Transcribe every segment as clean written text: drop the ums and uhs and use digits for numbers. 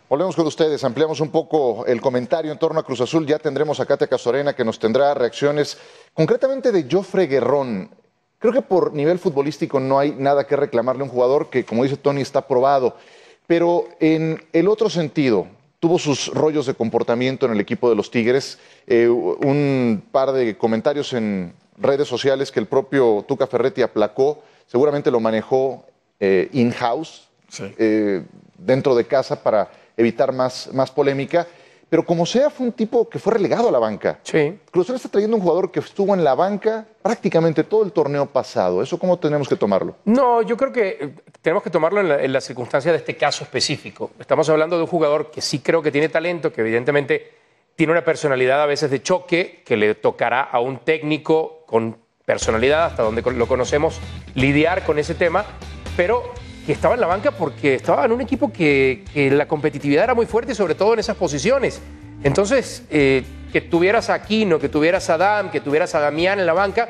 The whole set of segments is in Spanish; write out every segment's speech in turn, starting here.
Volvemos con ustedes, ampliamos un poco el comentario en torno a Cruz Azul. Ya tendremos a Katia Casorena, que nos tendrá reacciones concretamente de Jofre Guerrón. Creo que por nivel futbolístico no hay nada que reclamarle a un jugador que, como dice Tony, está probado. Pero en el otro sentido, tuvo sus rollos de comportamiento en el equipo de los Tigres. Un par de comentarios en redes sociales que el propio Tuca Ferretti aplacó. Seguramente lo manejó in-house, sí, dentro de casa para evitar más polémica, pero como sea, fue un tipo que fue relegado a la banca. Sí. Cruz Azul está trayendo un jugador que estuvo en la banca prácticamente todo el torneo pasado. ¿Eso cómo tenemos que tomarlo? No, yo creo que tenemos que tomarlo en la circunstancia de este caso específico. Estamos hablando de un jugador que sí creo que tiene talento, que evidentemente tiene una personalidad a veces de choque, que le tocará a un técnico con personalidad, hasta donde lo conocemos, lidiar con ese tema, pero que estaba en la banca porque estaba en un equipo que la competitividad era muy fuerte y sobre todo en esas posiciones. Entonces, que tuvieras a Aquino, que tuvieras a Adam, que tuvieras a Damián en la banca,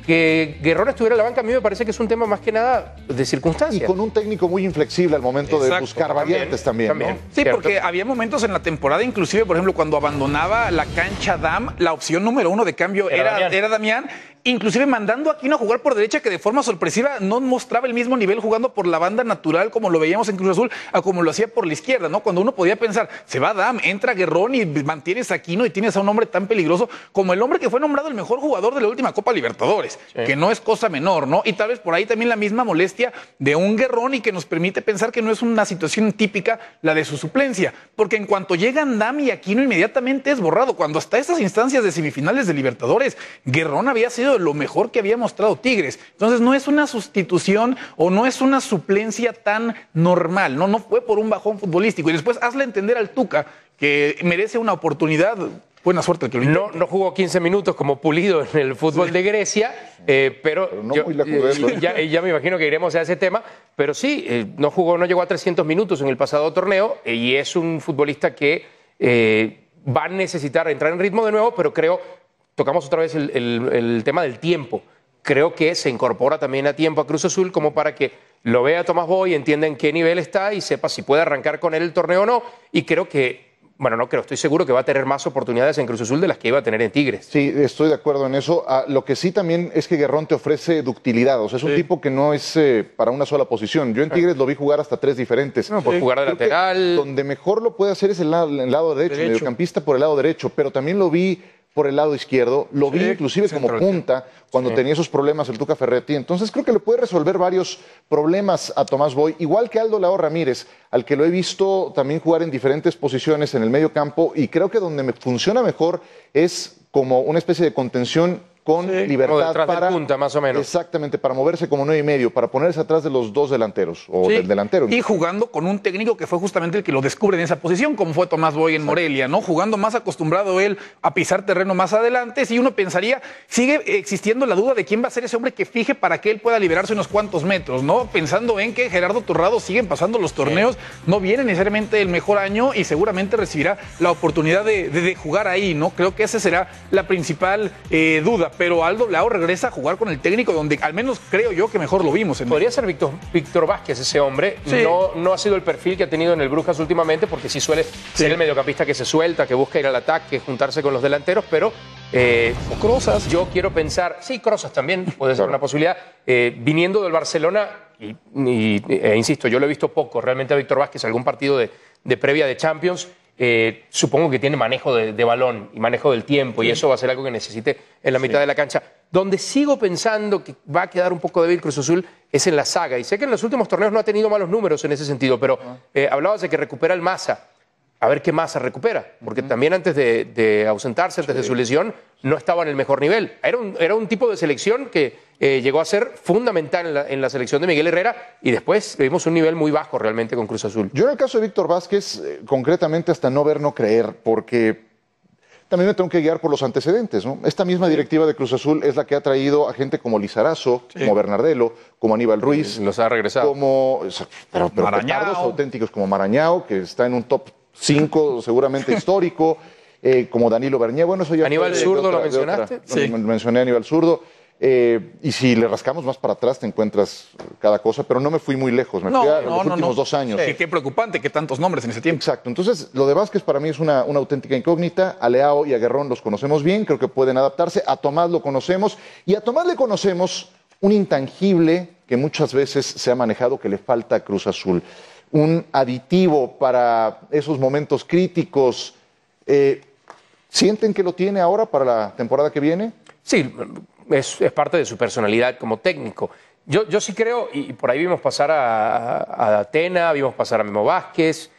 que Guerrón estuviera en la banca, a mí me parece que es un tema más que nada de circunstancias. Y con un técnico muy inflexible al momento de buscar variantes también, ¿no? Sí, porque había momentos en la temporada, inclusive, por ejemplo, cuando abandonaba la cancha Adam, la opción número 1 de cambio era Damián. Inclusive mandando a Aquino a jugar por derecha, que de forma sorpresiva no mostraba el mismo nivel jugando por la banda natural como lo veíamos en Cruz Azul, a como lo hacía por la izquierda, ¿no? Cuando uno podía pensar, se va Adam, entra Guerrón y mantienes a Aquino y tienes a un hombre tan peligroso como el hombre que fue nombrado el mejor jugador de la última Copa Libertadores, sí, que no es cosa menor, ¿no? Y tal vez por ahí también la misma molestia de un Guerrón y que nos permite pensar que no es una situación típica la de su suplencia, porque en cuanto llegan Dam y Aquino inmediatamente es borrado, cuando hasta estas instancias de semifinales de Libertadores, Guerrón había sido lo mejor que había mostrado Tigres. Entonces no es una sustitución o no es una suplencia tan normal, no fue por un bajón futbolístico. Y después hazle entender al Tuca que merece una oportunidad. Buena suerte que lo intente. No jugó 15 minutos como Pulido en el fútbol de Grecia, pero no ya me imagino que iremos a ese tema, pero sí, no llegó a 300 minutos en el pasado torneo y es un futbolista que va a necesitar entrar en ritmo de nuevo, pero tocamos otra vez el tema del tiempo. Creo que se incorpora también a tiempo a Cruz Azul como para que lo vea Tomás Boy, entienda en qué nivel está y sepa si puede arrancar con él el torneo o no. Y creo que, estoy seguro que va a tener más oportunidades en Cruz Azul de las que iba a tener en Tigres. Sí, estoy de acuerdo en eso. Lo que sí también es que Guerrón te ofrece ductilidad. O sea, es un tipo que no es para una sola posición. Yo en Tigres lo vi jugar hasta 3 diferentes. Por jugar de lateral. Donde mejor lo puede hacer es el lado derecho, mediocampista por el lado derecho. Pero también lo vi por el lado izquierdo, lo vi inclusive como punta cuando tenía esos problemas el Tuca Ferretti. Entonces creo que le puede resolver varios problemas a Tomás Boy, igual que Aldo Leao Ramírez, al que lo he visto también jugar en diferentes posiciones en el medio campo, y creo que donde me funciona mejor es como una especie de contención con libertad para punta, más o menos. Exactamente, para moverse como 9,5, para ponerse atrás de los dos delanteros o del delantero. Y jugando con un técnico que fue justamente el que lo descubre en esa posición, como fue Tomás Boy en Morelia, ¿no? Jugando más acostumbrado él a pisar terreno más adelante. Si uno pensaría, sigue existiendo la duda de quién va a ser ese hombre que fije para que él pueda liberarse unos cuantos metros, ¿no? Pensando en que Gerardo Torrado siguen pasando los torneos, no viene necesariamente el mejor año y seguramente recibirá la oportunidad de jugar ahí, ¿no? Creo que esa será la principal duda. Pero Aldo Leao regresa a jugar con el técnico donde al menos creo yo que mejor lo vimos. Podría ser Víctor Vázquez ese hombre. Sí. No ha sido el perfil que ha tenido en el Brujas últimamente, porque sí suele ser el mediocampista que se suelta, que busca ir al ataque, juntarse con los delanteros, pero o Crozas. Yo quiero pensar, sí, Crozas también puede ser una posibilidad. Viniendo del Barcelona, insisto, yo lo he visto poco realmente a Víctor Vázquez, algún partido de previa de Champions. Supongo que tiene manejo de balón y manejo del tiempo, y eso va a ser algo que necesite en la mitad de la cancha. Donde sigo pensando que va a quedar un poco débil Cruz Azul es en la saga, y sé que en los últimos torneos no ha tenido malos números en ese sentido, pero hablabas de que recupera el Maza. A ver qué Maza recupera, porque también antes de ausentarse, antes de su lesión, no estaba en el mejor nivel. Era un tipo de selección que llegó a ser fundamental en la selección de Miguel Herrera, y después vimos un nivel muy bajo realmente con Cruz Azul. Yo en el caso de Víctor Vázquez, concretamente hasta no ver, no creer, porque también me tengo que guiar por los antecedentes, ¿no? Esta misma directiva de Cruz Azul es la que ha traído a gente como Lizarazo, como Bernardelo, como Aníbal Ruiz. Los ha regresado. Pero petardos auténticos como Marañao, que está en un top 5 seguramente histórico, como Danilo Bernier. Bueno, eso ya Aníbal Zurdo, ¿lo mencionaste? Sí. Mencioné a Aníbal Zurdo. Y si le rascamos más para atrás te encuentras cada cosa, pero no me fui muy lejos, me fui a los últimos 2 años. Sí, qué preocupante que tantos nombres en ese tiempo. Exacto, entonces lo de Vázquez para mí es una auténtica incógnita. A Leao y a Guerrón los conocemos bien, creo que pueden adaptarse. A Tomás lo conocemos y a Tomás le conocemos un intangible que muchas veces se ha manejado que le falta a Cruz Azul, un aditivo para esos momentos críticos. ¿Sienten que lo tiene ahora para la temporada que viene? Sí, es parte de su personalidad como técnico. Yo sí creo, y por ahí vimos pasar a Atena, vimos pasar a Memo Vázquez,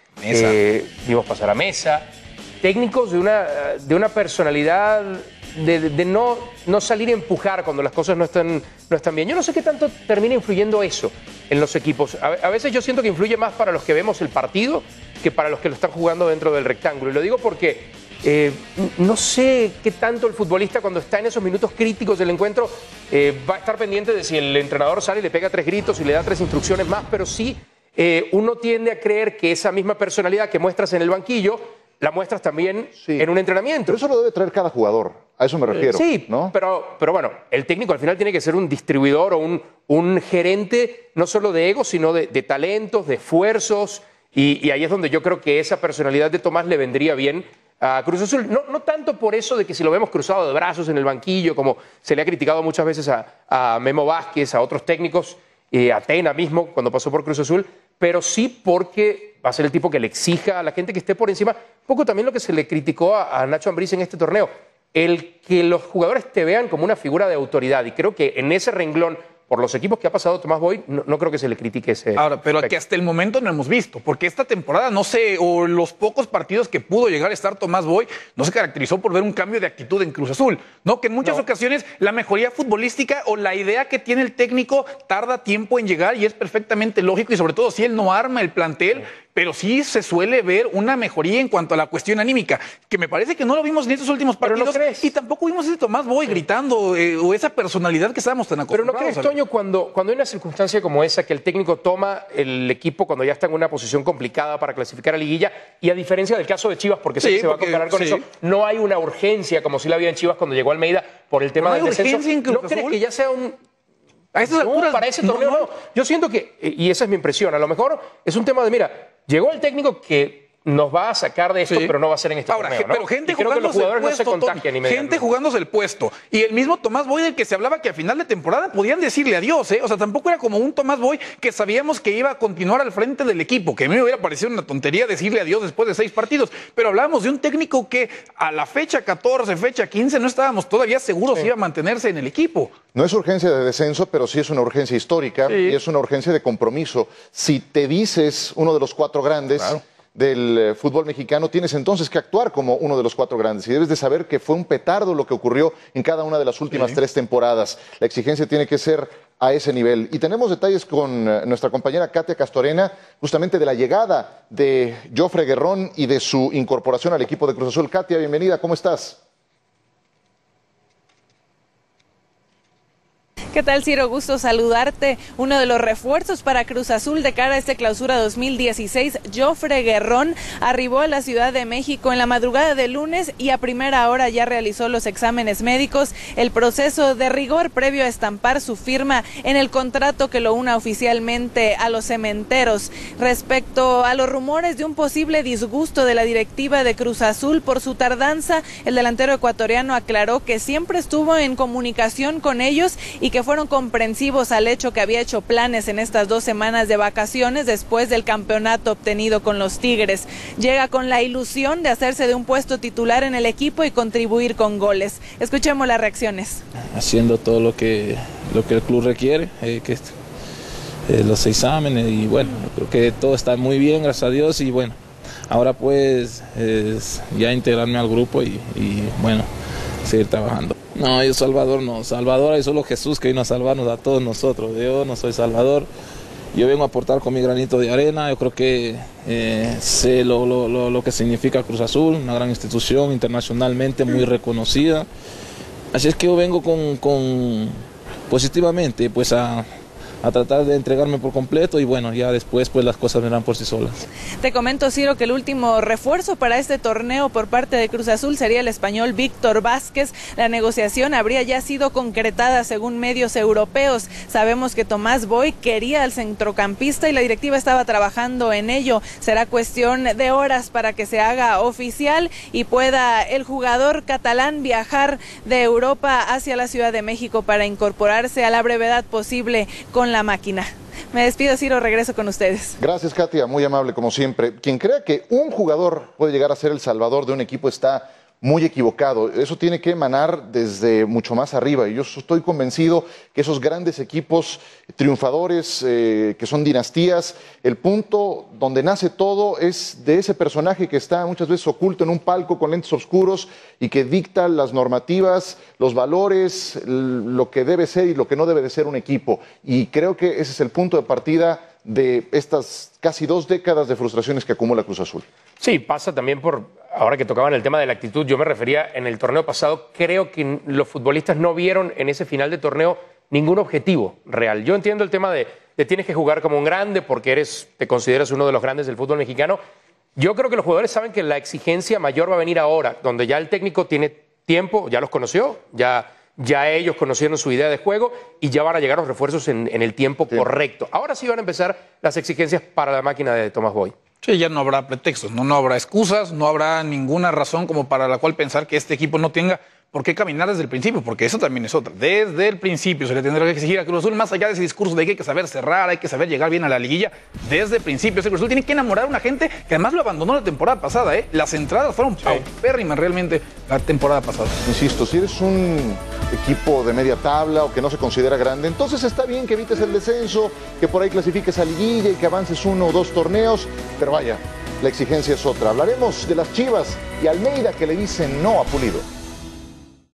vimos pasar a Mesa, técnicos de una personalidad de no salir a empujar cuando las cosas no están bien. Yo no sé qué tanto termina influyendo eso en los equipos. A veces yo siento que influye más para los que vemos el partido que para los que lo están jugando dentro del rectángulo. Y lo digo porque no sé qué tanto el futbolista cuando está en esos minutos críticos del encuentro va a estar pendiente de si el entrenador sale y le pega 3 gritos y le da 3 instrucciones más, pero sí uno tiende a creer que esa misma personalidad que muestras en el banquillo la muestras también en un entrenamiento. Pero eso lo debe traer cada jugador, a eso me refiero. Sí, ¿no? pero bueno, el técnico al final tiene que ser un distribuidor o un gerente no solo de egos, sino de talentos, de esfuerzos, y ahí es donde yo creo que esa personalidad de Tomás le vendría bien a Cruz Azul. No tanto por eso de que si lo vemos cruzado de brazos en el banquillo, como se le ha criticado muchas veces a Memo Vázquez, a otros técnicos, a Tena mismo cuando pasó por Cruz Azul, pero sí porque va a ser el tipo que le exija a la gente que esté por encima. Poco también lo que se le criticó a Nacho Ambriz en este torneo, el que los jugadores te vean como una figura de autoridad, y creo que en ese renglón, por los equipos que ha pasado Tomás Boy, no creo que se le critique ese. Ahora, pero que hasta el momento no hemos visto, porque esta temporada, no sé, o los pocos partidos que pudo llegar a estar Tomás Boy, no se caracterizó por ver un cambio de actitud en Cruz Azul, ¿no? Que en muchas ocasiones la mejoría futbolística o la idea que tiene el técnico tarda tiempo en llegar y es perfectamente lógico, y sobre todo si él no arma el plantel, pero sí se suele ver una mejoría en cuanto a la cuestión anímica, que me parece que no lo vimos en estos últimos partidos, y tampoco vimos ese Tomás Boy gritando o esa personalidad que estábamos tan acostumbrados. Pero ¿no crees, Toño, cuando hay una circunstancia como esa, que el técnico toma el equipo cuando ya está en una posición complicada para clasificar a liguilla, y a diferencia del caso de Chivas, porque sé que se va a comparar con eso, no hay una urgencia como si la había en Chivas cuando llegó Almeida por el tema del descenso? ¿No crees que ya sea un... A estas alturas, para ese torneo no. Yo siento que, y esa es mi impresión, a lo mejor es un tema de, mira, llegó el técnico que nos va a sacar de esto, pero no va a ser en este torneo, ¿no? Pero gente jugándose el puesto, gente jugándose el puesto. Y el mismo Tomás Boy del que se hablaba que a final de temporada podían decirle adiós, ¿eh? O sea, tampoco era como un Tomás Boy que sabíamos que iba a continuar al frente del equipo, que a mí me hubiera parecido una tontería decirle adiós después de 6 partidos. Pero hablábamos de un técnico que a la fecha 14, fecha 15, no estábamos todavía seguros si iba a mantenerse en el equipo. No es urgencia de descenso, pero sí es una urgencia histórica y es una urgencia de compromiso. Si te dices uno de los 4 grandes... Claro. Del fútbol mexicano, tienes entonces que actuar como uno de los 4 grandes y debes de saber que fue un petardo lo que ocurrió en cada una de las últimas 3 temporadas. La exigencia tiene que ser a ese nivel. Y tenemos detalles con nuestra compañera Katia Castorena, justamente de la llegada de Jofre Guerrón y de su incorporación al equipo de Cruz Azul. Katia, bienvenida, ¿cómo estás? ¿Qué tal, Ciro? Gusto saludarte. Uno de los refuerzos para Cruz Azul de cara a este clausura 2016, Jofre Guerrón, arribó a la Ciudad de México en la madrugada de lunes y a primera hora ya realizó los exámenes médicos, el proceso de rigor previo a estampar su firma en el contrato que lo una oficialmente a los cementeros. Respecto a los rumores de un posible disgusto de la directiva de Cruz Azul por su tardanza, el delantero ecuatoriano aclaró que siempre estuvo en comunicación con ellos y que fueron comprensivos al hecho que había hecho planes en estas 2 semanas de vacaciones después del campeonato obtenido con los Tigres. Llega con la ilusión de hacerse de un puesto titular en el equipo y contribuir con goles. Escuchemos las reacciones. Haciendo todo lo que el club requiere, los exámenes, y bueno, creo que todo está muy bien, gracias a Dios, y bueno, ahora pues ya integrarme al grupo y bueno, seguir trabajando. No, yo Salvador no, Salvador es solo Jesús que vino a salvarnos a todos nosotros. Yo no soy Salvador, yo vengo a aportar con mi granito de arena. Yo creo que sé lo que significa Cruz Azul, una gran institución internacionalmente muy reconocida. Así es que yo vengo con positivamente pues a a tratar de entregarme por completo y bueno, ya después pues las cosas vendrán por sí solas. Te comento, Ciro, que el último refuerzo para este torneo por parte de Cruz Azul sería el español Víctor Vázquez. La negociación habría ya sido concretada según medios europeos. Sabemos que Tomás Boy quería al centrocampista y la directiva estaba trabajando en ello. Será cuestión de horas para que se haga oficial y pueda el jugador catalán viajar de Europa hacia la Ciudad de México para incorporarse a la brevedad posible con la máquina. Me despido, Ciro, regreso con ustedes. Gracias, Katia, muy amable como siempre. Quien crea que un jugador puede llegar a ser el salvador de un equipo está muy equivocado. Eso tiene que emanar desde mucho más arriba y yo estoy convencido que esos grandes equipos triunfadores, que son dinastías, el punto donde nace todo es de ese personaje que está muchas veces oculto en un palco con lentes oscuros y que dicta las normativas, los valores, lo que debe ser y lo que no debe de ser un equipo. Y creo que ese es el punto de partida de estas casi 2 décadas de frustraciones que acumula Cruz Azul. Sí, pasa también por, ahora que tocaban el tema de la actitud, yo me refería en el torneo pasado, creo que los futbolistas no vieron en ese final de torneo ningún objetivo real. Yo entiendo el tema de tienes que jugar como un grande porque te consideras uno de los grandes del fútbol mexicano. Yo creo que los jugadores saben que la exigencia mayor va a venir ahora, donde ya el técnico tiene tiempo, ya los conoció, ya ellos conocieron su idea de juego y ya van a llegar los refuerzos en el tiempo correcto. Ahora sí van a empezar las exigencias para la máquina de Tomás Boy. Sí, ya no habrá pretextos, no habrá excusas, no habrá ninguna razón como para la cual pensar que este equipo no tenga por qué caminar desde el principio, porque eso también es otra. Desde el principio se le tendrá que exigir a Cruz Azul, más allá de ese discurso de que hay que saber cerrar, hay que saber llegar bien a la liguilla, desde el principio ese Cruz Azul tiene que enamorar a una gente que además lo abandonó la temporada pasada, ¿eh? Las entradas fueron paupérrimas realmente la temporada pasada. Insisto, si eres un equipo de media tabla o que no se considera grande, entonces está bien que evites el descenso, que por ahí clasifiques a liguilla y que avances 1 o 2 torneos, pero vaya, la exigencia es otra. Hablaremos de las Chivas y Almeida que le dicen no a Pulido.